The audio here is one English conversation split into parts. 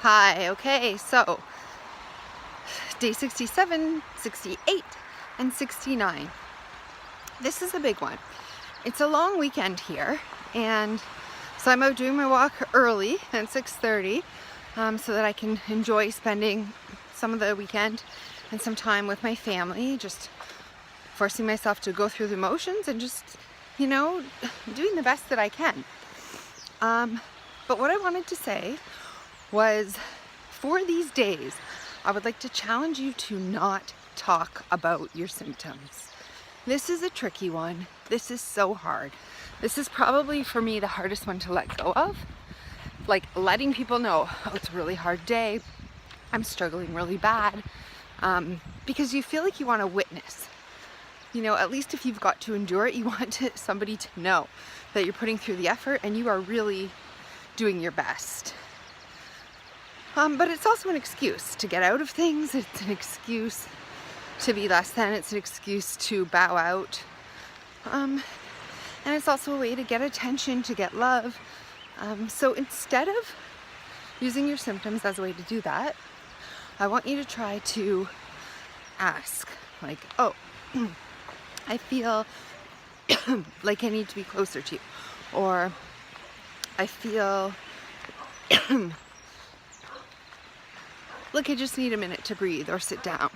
Hi, okay, so day 67, 68, and 69. This is a big one. It's a long weekend here, and so I'm out doing my walk early at 6:30 so that I can enjoy spending some of the weekend and some time with my family, just forcing myself to go through the motions and just, doing the best that I can. But what I wanted to say was, for these days, I would like to challenge you to not talk about your symptoms. This is a tricky one. This is so hard. This is probably, for me, the hardest one to let go of. Like letting people know, oh, it's a really hard day, I'm struggling really bad, because you feel like you want to witness. At least if you've got to endure it, you want somebody to know that you're putting through the effort and you are really doing your best. But it's also an excuse to get out of things. It's an excuse to be less than. It's an excuse to bow out. And it's also a way to get attention, to get love. So instead of using your symptoms as a way to do that, I want you to try to ask, like, oh, I feel like I need to be closer to you. Or I feel look, I just need a minute to breathe or sit down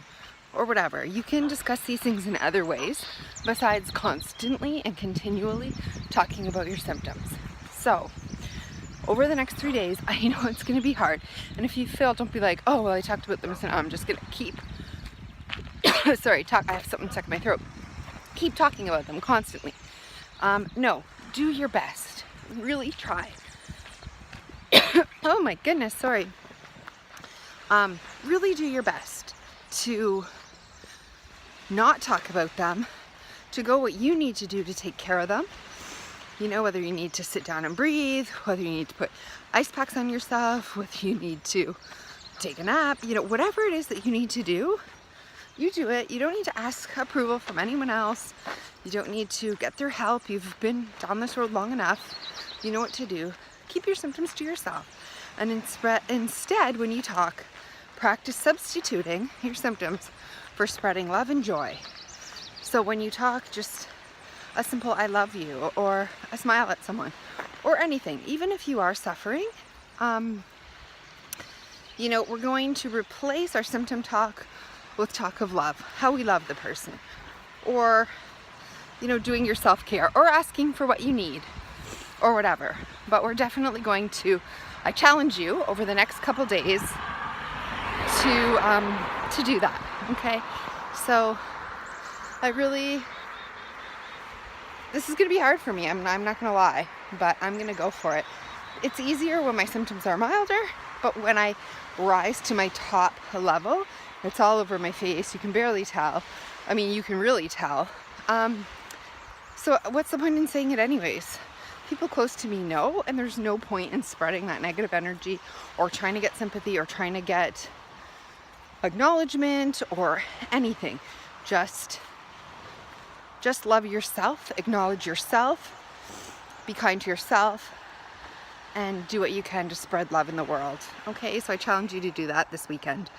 or whatever. You can discuss these things in other ways besides constantly and continually talking about your symptoms. So over the next 3 days, I know it's going to be hard. And if you feel, don't be like, oh, well, I talked about them, so now I'm just going to keep, I have something stuck in my throat. Keep talking about them constantly. No, do your best. Really try. Oh my goodness, sorry. Really do your best to not talk about them, to go what you need to do to take care of them. Whether you need to sit down and breathe, whether you need to put ice packs on yourself, whether you need to take a nap, whatever it is that you need to do, you do it. You don't need to ask approval from anyone else. You don't need to get their help. You've been down this road long enough. You know what to do. Keep your symptoms to yourself. And instead, when you talk, practice substituting your symptoms for spreading love and joy. So when you talk, just a simple I love you, or a smile at someone, or anything, even if you are suffering, we're going to replace our symptom talk with talk of love, how we love the person, or, doing your self-care, or asking for what you need, or whatever. But we're definitely going to, I challenge you over the next couple days to do that, okay? So this is going to be hard for me, I'm not going to lie, but I'm going to go for it. It's easier when my symptoms are milder, but when I rise to my top level, it's all over my face. You can barely tell. I mean, you can really tell. So what's the point in saying it anyways? People close to me know, and there's no point in spreading that negative energy or trying to get sympathy or trying to get acknowledgement or anything. Just love yourself, acknowledge yourself, be kind to yourself, and do what you can to spread love in the world. Okay, so I challenge you to do that this weekend.